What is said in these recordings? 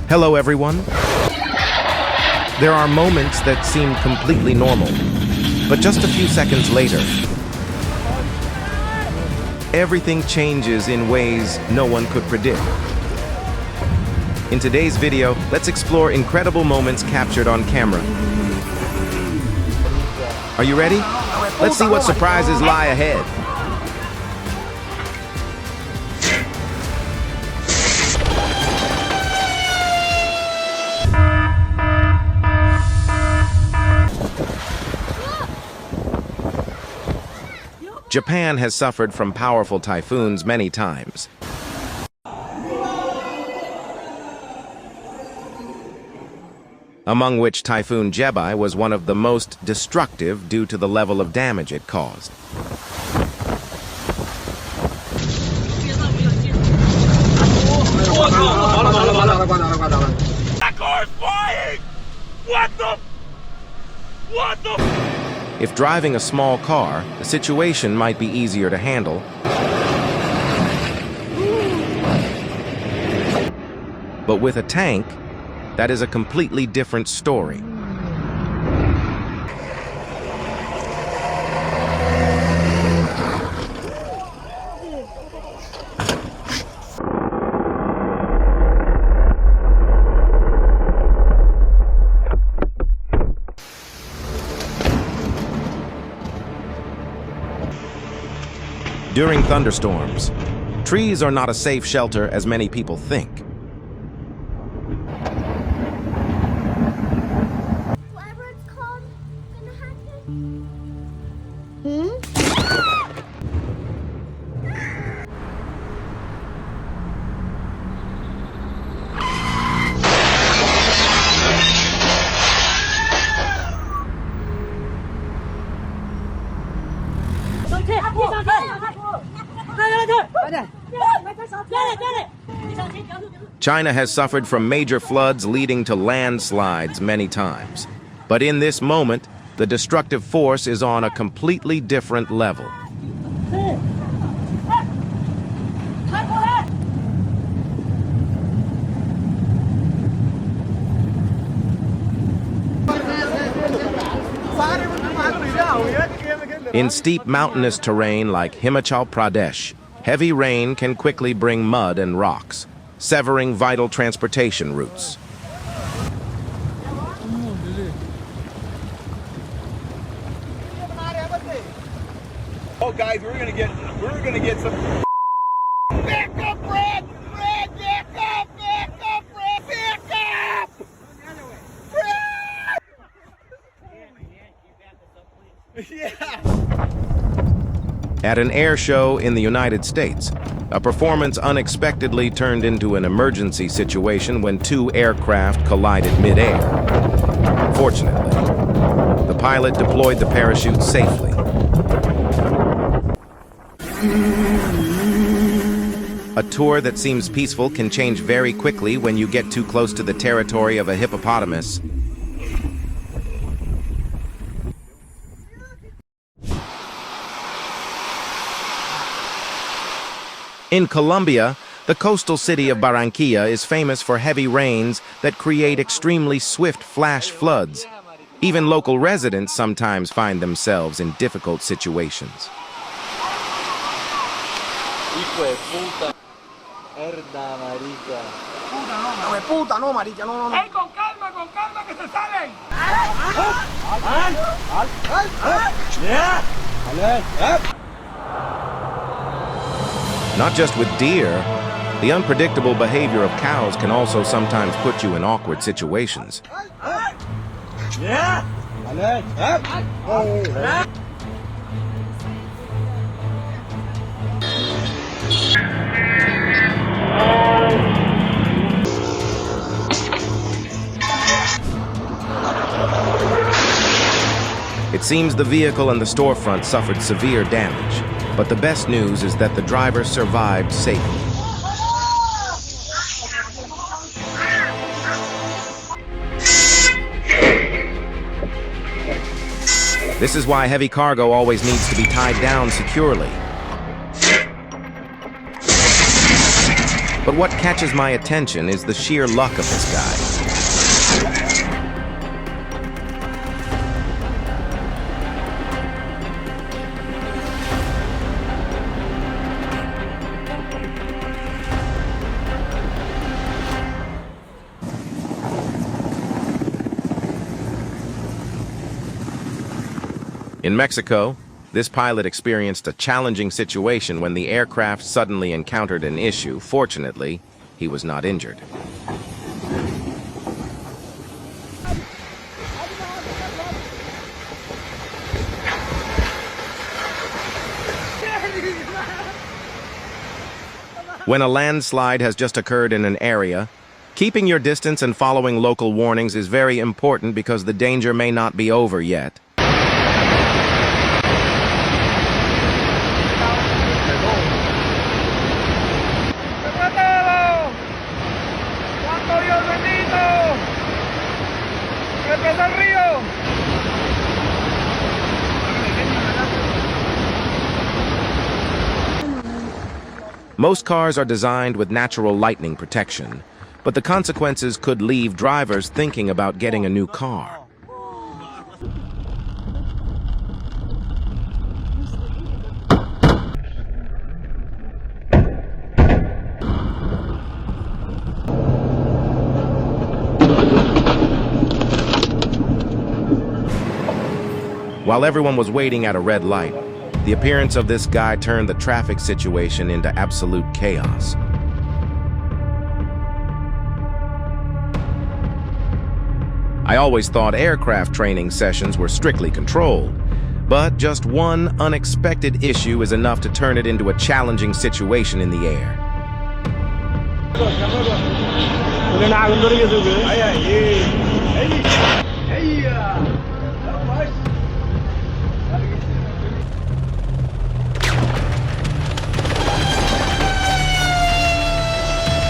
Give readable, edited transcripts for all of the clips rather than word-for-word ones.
Hello, everyone. There are moments that seem completely normal, but just a few seconds later, everything changes in ways no one could predict. In today's video, let's explore incredible moments captured on camera. Are you ready? Let's see what surprises lie ahead. Japan has suffered from powerful typhoons many times. Among which Typhoon Jebi was one of the most destructive due to the level of damage it caused. That car's flying! What the? If driving a small car, the situation might be easier to handle. But with a tank, that is a completely different story. During thunderstorms, trees are not a safe shelter as many people think. Whatever it's called, gonna happen? China has suffered from major floods leading to landslides many times. But in this moment, the destructive force is on a completely different level. In steep mountainous terrain like Himachal Pradesh, heavy rain can quickly bring mud and rocks, severing vital transportation routes. Oh, guys, we're gonna get some. Back up, Brad! Brad, back up! Back up, Brad! Back up! Brad! Yeah. At an air show in the United States, a performance unexpectedly turned into an emergency situation when two aircraft collided mid-air. Fortunately, the pilot deployed the parachute safely. A tour that seems peaceful can change very quickly when you get too close to the territory of a hippopotamus. In Colombia, the coastal city of Barranquilla is famous for heavy rains that create extremely swift flash floods. Even local residents sometimes find themselves in difficult situations. Not just with deer, the unpredictable behavior of cows can also sometimes put you in awkward situations. It seems the vehicle and the storefront suffered severe damage, but the best news is that the driver survived safely. This is why heavy cargo always needs to be tied down securely. But what catches my attention is the sheer luck of this guy. In Mexico, this pilot experienced a challenging situation when the aircraft suddenly encountered an issue. Fortunately, he was not injured. When a landslide has just occurred in an area, keeping your distance and following local warnings is very important because the danger may not be over yet. Most cars are designed with natural lightning protection, but the consequences could leave drivers thinking about getting a new car. While everyone was waiting at a red light, the appearance of this guy turned the traffic situation into absolute chaos. I always thought aircraft training sessions were strictly controlled, but just one unexpected issue is enough to turn it into a challenging situation in the air.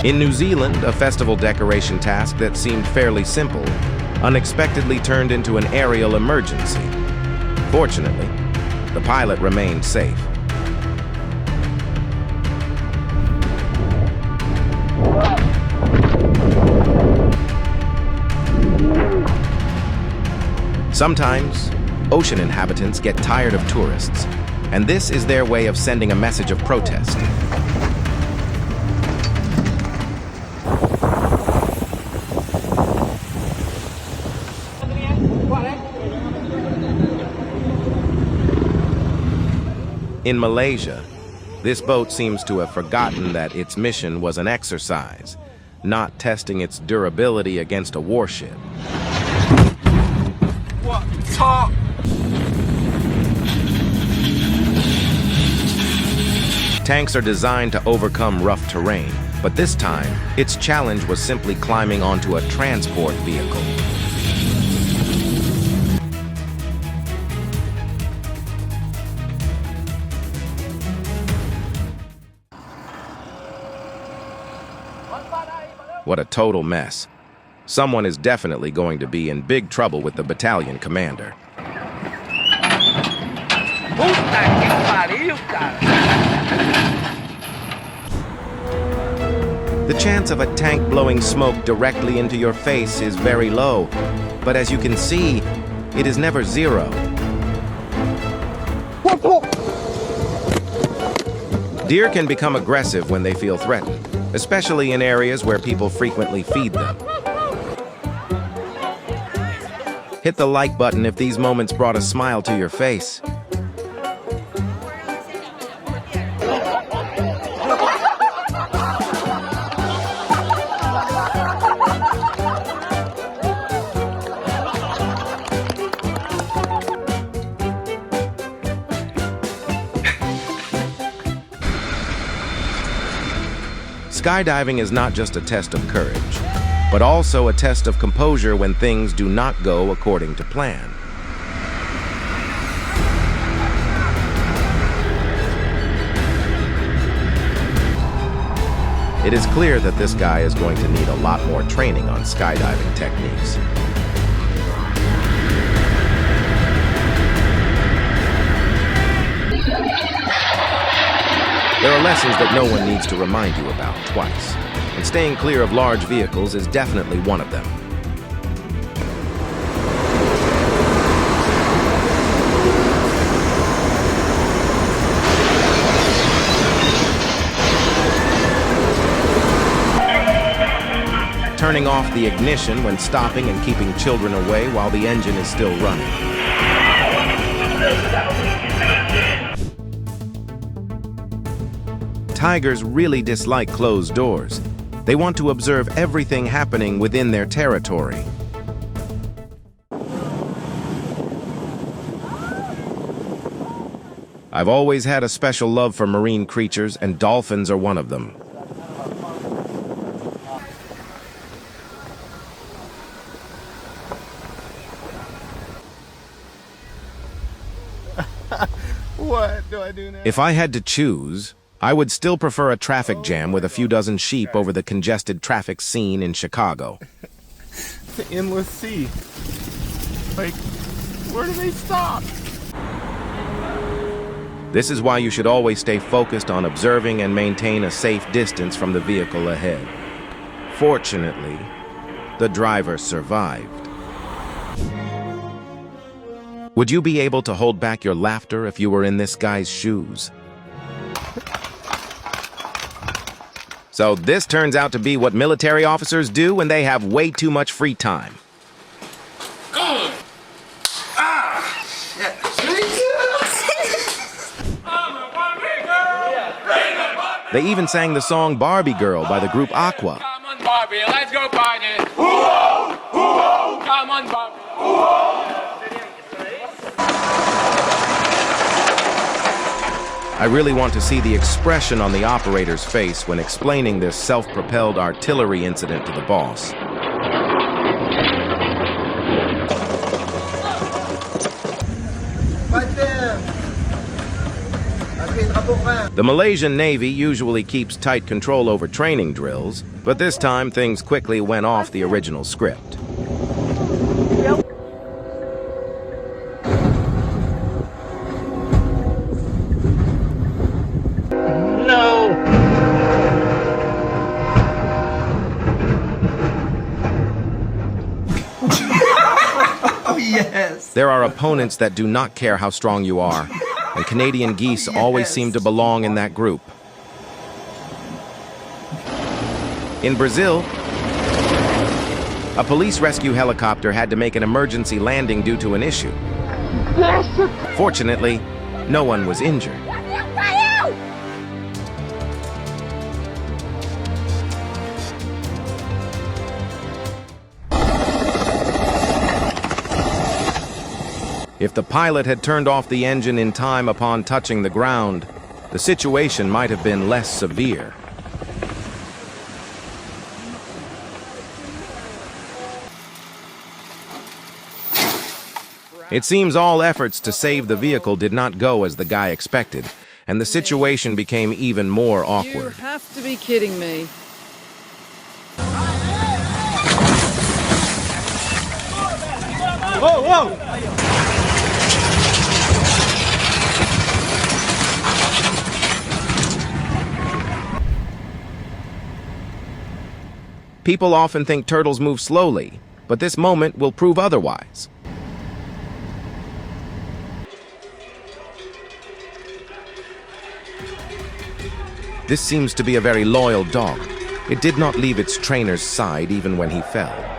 In New Zealand, a festival decoration task that seemed fairly simple unexpectedly turned into an aerial emergency. Fortunately, the pilot remained safe. Sometimes, ocean inhabitants get tired of tourists, and this is their way of sending a message of protest. In Malaysia, this boat seems to have forgotten that its mission was an exercise, not testing its durability against a warship. Tanks are designed to overcome rough terrain, but this time, its challenge was simply climbing onto a transport vehicle. What a total mess. Someone is definitely going to be in big trouble with the battalion commander. The chance of a tank blowing smoke directly into your face is very low, but as you can see, it is never zero. Deer can become aggressive when they feel threatened, especially in areas where people frequently feed them. Hit the like button if these moments brought a smile to your face. Skydiving is not just a test of courage, but also a test of composure when things do not go according to plan. It is clear that this guy is going to need a lot more training on skydiving techniques. There are lessons that no one needs to remind you about twice, and staying clear of large vehicles is definitely one of them. Turning off the ignition when stopping and keeping children away while the engine is still running. Tigers really dislike closed doors. They want to observe everything happening within their territory. I've always had a special love for marine creatures, and dolphins are one of them. What do I do now? If I had to choose, I would still prefer a traffic jam with a few dozen sheep over the congested traffic scene in Chicago. The endless sea. Like, where do they stop? This is why you should always stay focused on observing and maintain a safe distance from the vehicle ahead. Fortunately, the driver survived. Would you be able to hold back your laughter if you were in this guy's shoes? So this turns out to be what military officers do when they have way too much free time. They even sang the song Barbie Girl by the group Aqua. Come on, Barbie, let's go party. Come on, Barbie. I really want to see the expression on the operator's face when explaining this self-propelled artillery incident to the boss. The Malaysian Navy usually keeps tight control over training drills, but this time things quickly went off the original script. Yes. There are opponents that do not care how strong you are, and Canadian geese always seem to belong in that group. In Brazil, a police rescue helicopter had to make an emergency landing due to an issue. Fortunately, no one was injured. If the pilot had turned off the engine in time upon touching the ground, the situation might have been less severe. It seems all efforts to save the vehicle did not go as the guy expected, and the situation became even more You awkward. have to be kidding me. Whoa, whoa! People often think turtles move slowly, but this moment will prove otherwise. This seems to be a very loyal dog. It did not leave its trainer's side even when he fell.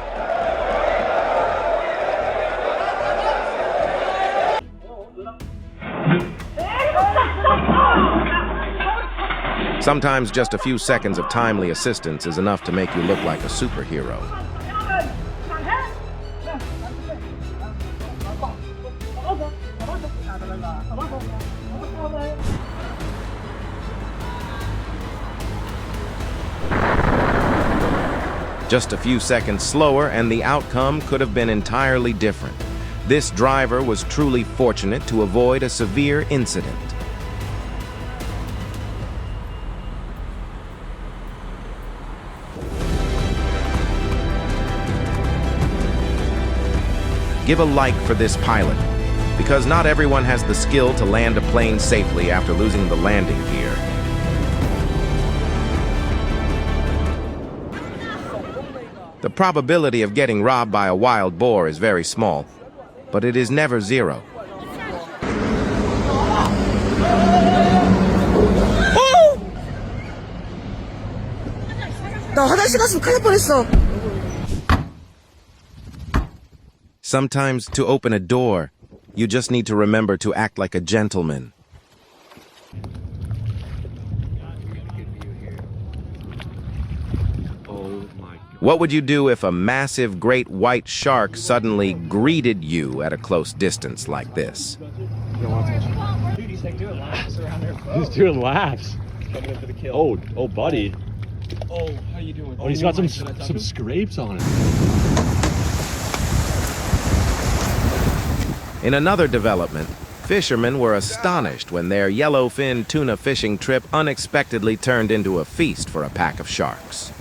Sometimes just a few seconds of timely assistance is enough to make you look like a superhero. Just a few seconds slower and the outcome could have been entirely different. This driver was truly fortunate to avoid a severe incident. Give a like for this pilot, because not everyone has the skill to land a plane safely after losing the landing gear. The probability of getting robbed by a wild boar is very small, but it is never zero. 나 화장실 갔으면 큰일 날 뻔했어. Sometimes to open a door, you just need to remember to act like a gentleman. What would you do if a massive great white shark suddenly greeted you at a close distance like this? He's doing laps. Oh, buddy. Oh, how you doing? Oh, he's got some scrapes on it. In another development, fishermen were astonished when their yellowfin tuna fishing trip unexpectedly turned into a feast for a pack of sharks.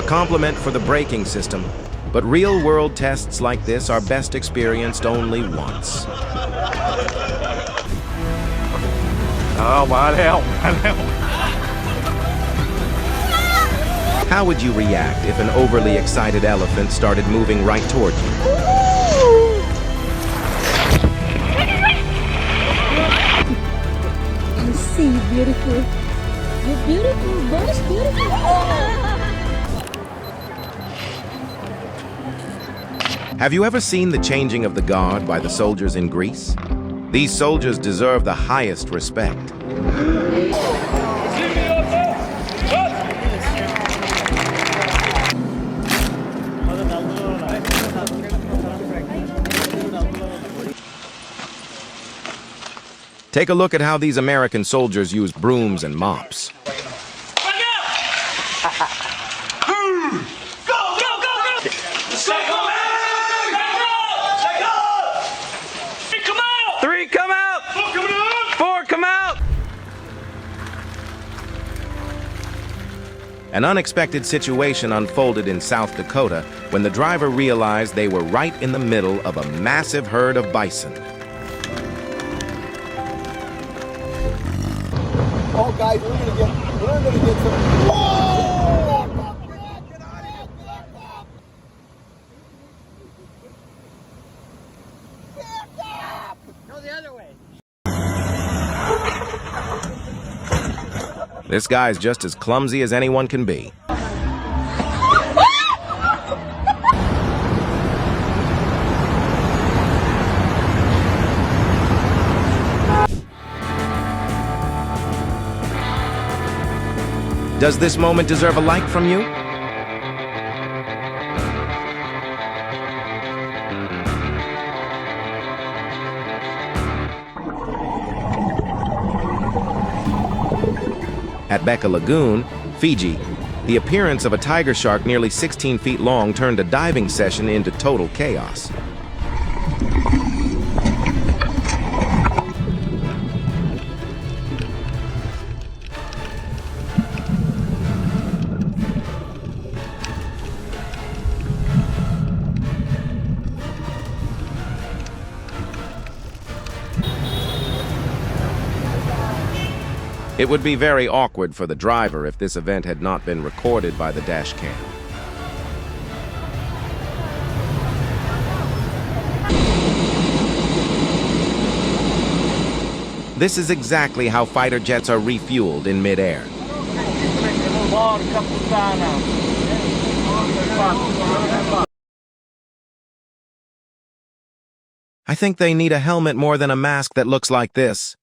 Compliment for the braking system, but real-world tests like this are best experienced only once. How would you react if an overly excited elephant started moving right toward you? I see you, beautiful. You're beautiful, most beautiful. Have you ever seen the changing of the guard by the soldiers in Greece? These soldiers deserve the highest respect. Take a look at how these American soldiers use brooms and mops. An unexpected situation unfolded in South Dakota when the driver realized they were right in the middle of a massive herd of bison. Oh, guys, we're gonna get some. Whoa! Get on it! Back up! Go the other way. This guy's just as clumsy as anyone can be. Does this moment deserve a like from you? At Becca Lagoon, Fiji, the appearance of a tiger shark nearly 16 feet long turned a diving session into total chaos. It would be very awkward for the driver if this event had not been recorded by the dash cam. This is exactly how fighter jets are refueled in midair. I think they need a helmet more than a mask that looks like this.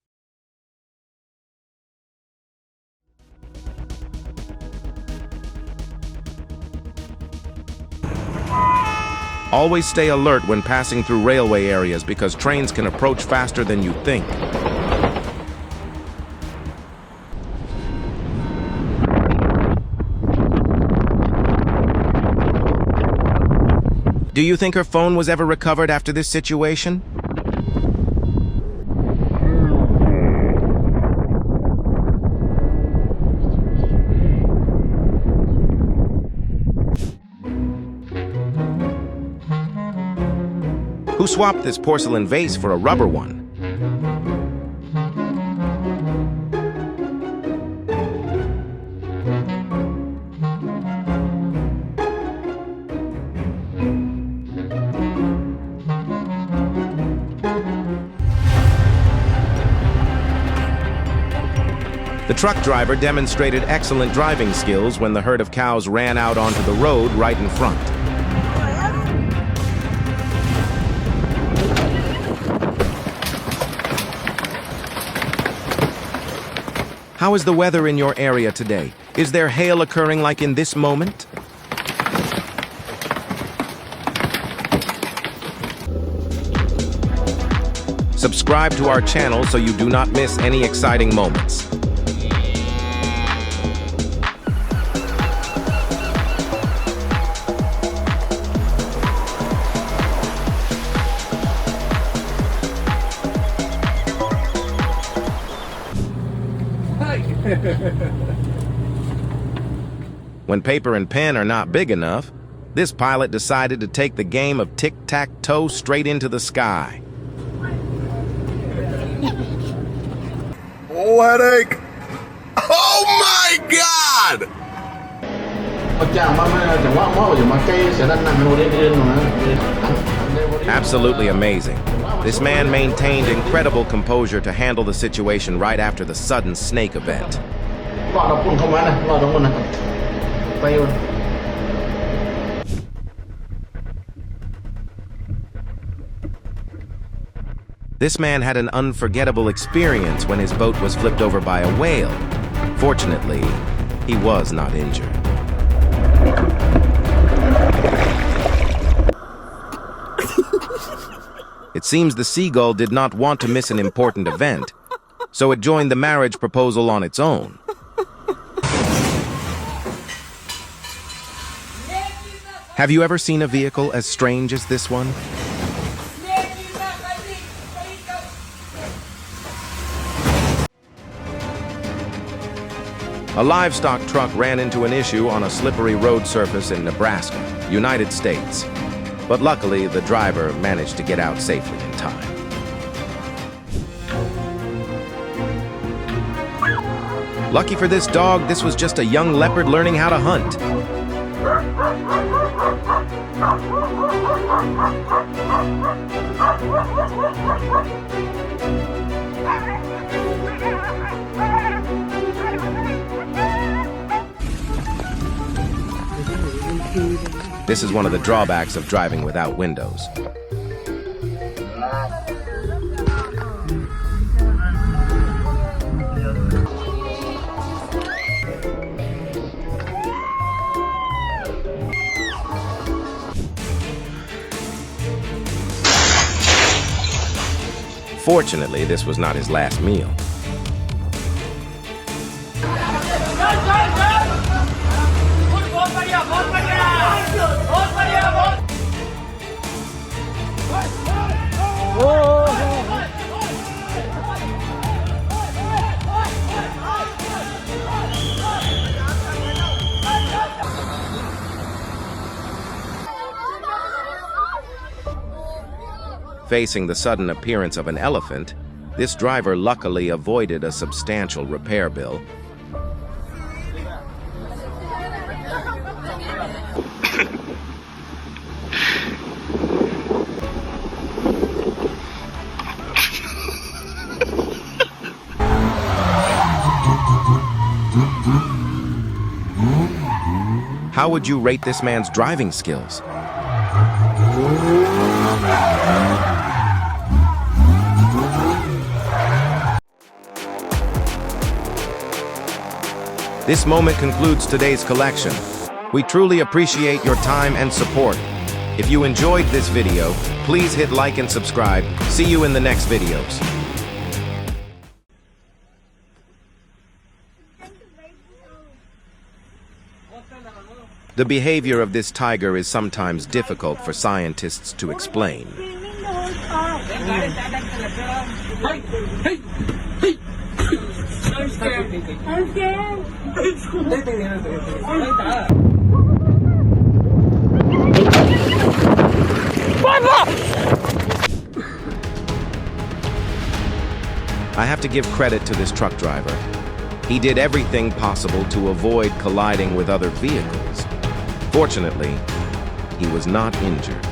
Always stay alert when passing through railway areas because trains can approach faster than you think. Do you think her phone was ever recovered after this situation? Who swapped this porcelain vase for a rubber one? The truck driver demonstrated excellent driving skills when the herd of cows ran out onto the road right in front. How is the weather in your area today? Is there hail occurring like in this moment? Subscribe to our channel so you do not miss any exciting moments. When paper and pen are not big enough, this pilot decided to take the game of tic-tac-toe straight into the sky. Oh, headache! Oh my God! Absolutely amazing. This man maintained incredible composure to handle the situation right after the sudden snake event. This man had an unforgettable experience when his boat was flipped over by a whale. Fortunately, he was not injured. It seems the seagull did not want to miss an important event, so it joined the marriage proposal on its own. Have you ever seen a vehicle as strange as this one? A livestock truck ran into an issue on a slippery road surface in Nebraska, United States. But luckily, the driver managed to get out safely in time. Lucky for this dog, this was just a young leopard learning how to hunt. This is one of the drawbacks of driving without windows. Fortunately, this was not his last meal. Facing the sudden appearance of an elephant, this driver luckily avoided a substantial repair bill. How would you rate this man's driving skills? This moment concludes today's collection. We truly appreciate your time and support. If you enjoyed this video, please hit like and subscribe. See you in the next videos. The behavior of this tiger is sometimes difficult for scientists to explain. I'm scared. I have to give credit to this truck driver. He did everything possible to avoid colliding with other vehicles. Fortunately, he was not injured.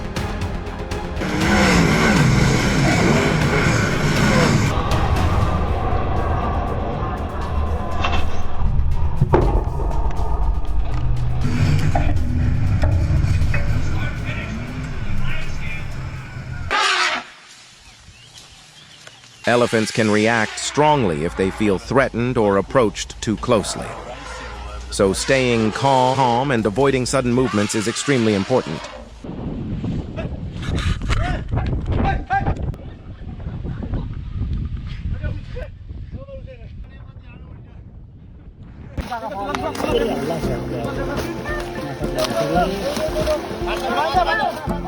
Elephants can react strongly if they feel threatened or approached too closely. So staying calm and avoiding sudden movements is extremely important.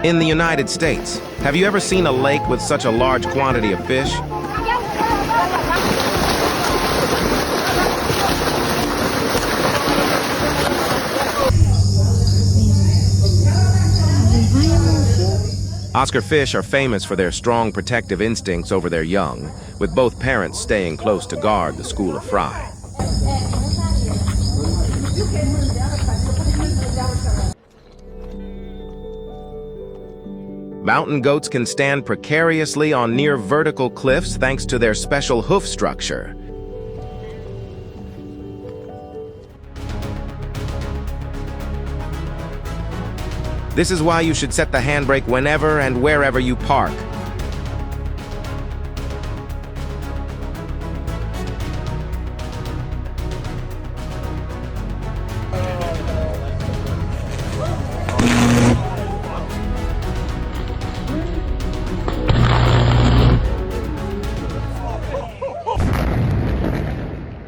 In the United States, have you ever seen a lake with such a large quantity of fish? Oscar fish are famous for their strong protective instincts over their young, with both parents staying close to guard the school of fry. Mountain goats can stand precariously on near vertical cliffs thanks to their special hoof structure. This is why you should set the handbrake whenever and wherever you park.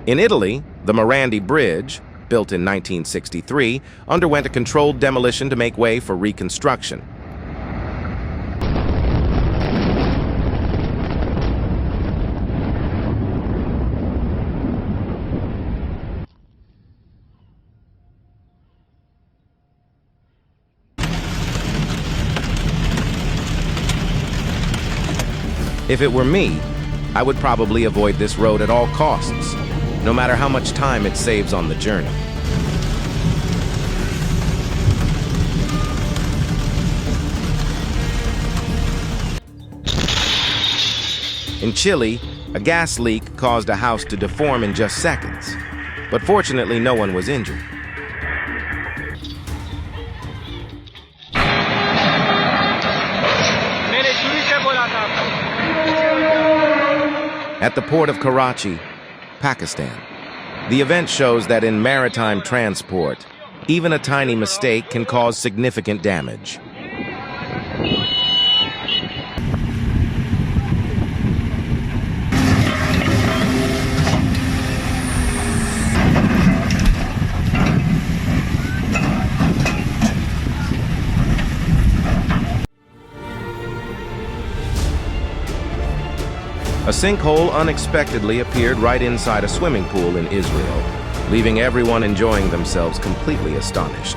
In Italy, the Morandi Bridge, built in 1963, underwent a controlled demolition to make way for reconstruction. If it were me, I would probably avoid this road at all costs, no matter how much time it saves on the journey. In Chile, a gas leak caused a house to deform in just seconds, but fortunately no one was injured. At the port of Karachi, Pakistan, the event shows that in maritime transport, even a tiny mistake can cause significant damage. A sinkhole unexpectedly appeared right inside a swimming pool in Israel, leaving everyone enjoying themselves completely astonished.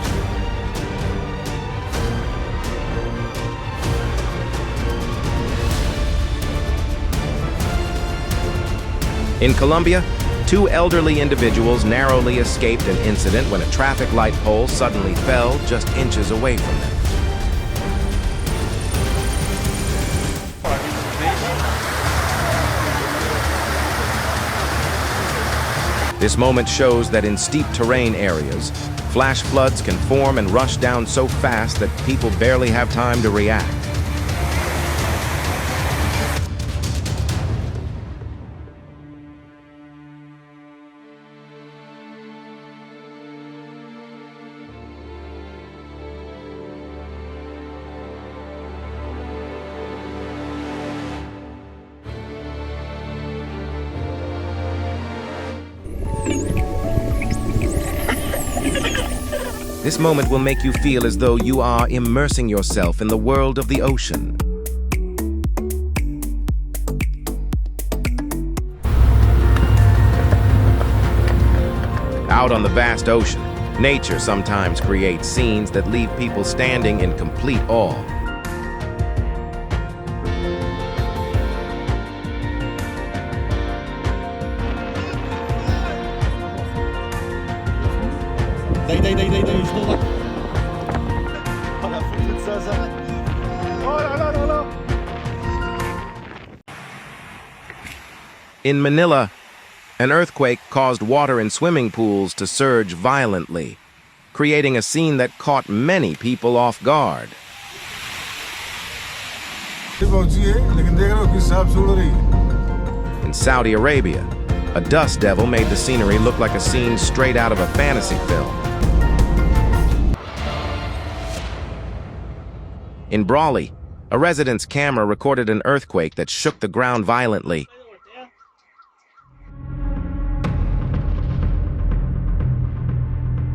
In Colombia, two elderly individuals narrowly escaped an incident when a traffic light pole suddenly fell just inches away from them. This moment shows that in steep terrain areas, flash floods can form and rush down so fast that people barely have time to react. This moment will make you feel as though you are immersing yourself in the world of the ocean. Out on the vast ocean, nature sometimes creates scenes that leave people standing in complete awe. Daj, już to tak. Ale princesa. O. In Manila, an earthquake caused water in swimming pools to surge violently, creating a scene that caught many people off guard. In Saudi Arabia, a dust devil made the scenery look like a scene straight out of a fantasy film. In Brawley, a resident's camera recorded an earthquake that shook the ground violently.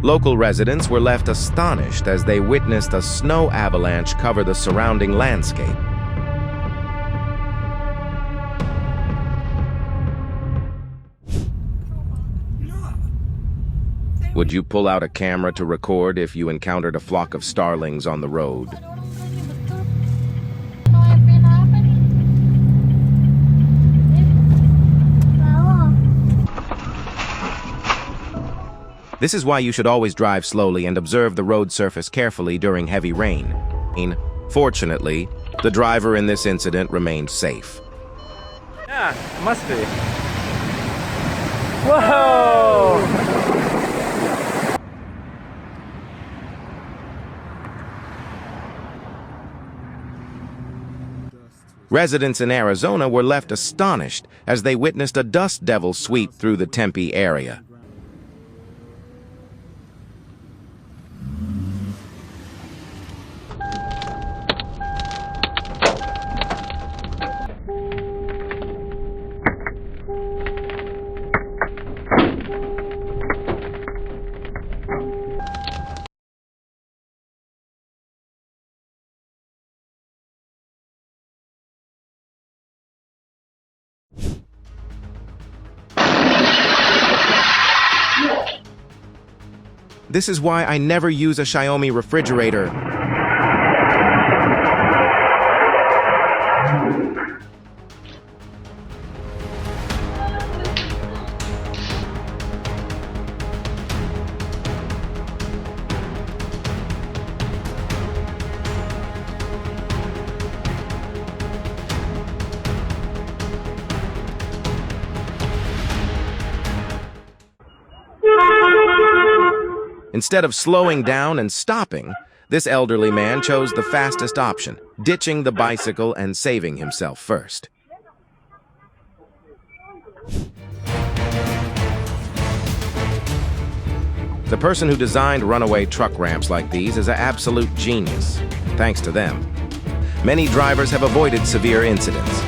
Local residents were left astonished as they witnessed a snow avalanche cover the surrounding landscape. Would you pull out a camera to record if you encountered a flock of starlings on the road? This is why you should always drive slowly and observe the road surface carefully during heavy rain. Fortunately, the driver in this incident remained safe. Yeah, must be. Whoa! Residents in Arizona were left astonished as they witnessed a dust devil sweep through the Tempe area. This is why I never use a Xiaomi refrigerator. Instead of slowing down and stopping, this elderly man chose the fastest option, ditching the bicycle and saving himself first. The person who designed runaway truck ramps like these is an absolute genius. Thanks to them, many drivers have avoided severe incidents.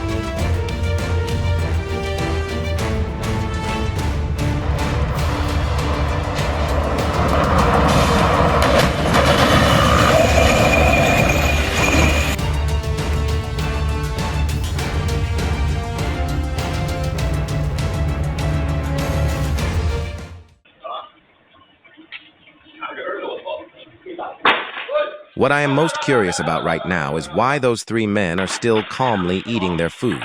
What I am most curious about right now is why those three men are still calmly eating their food.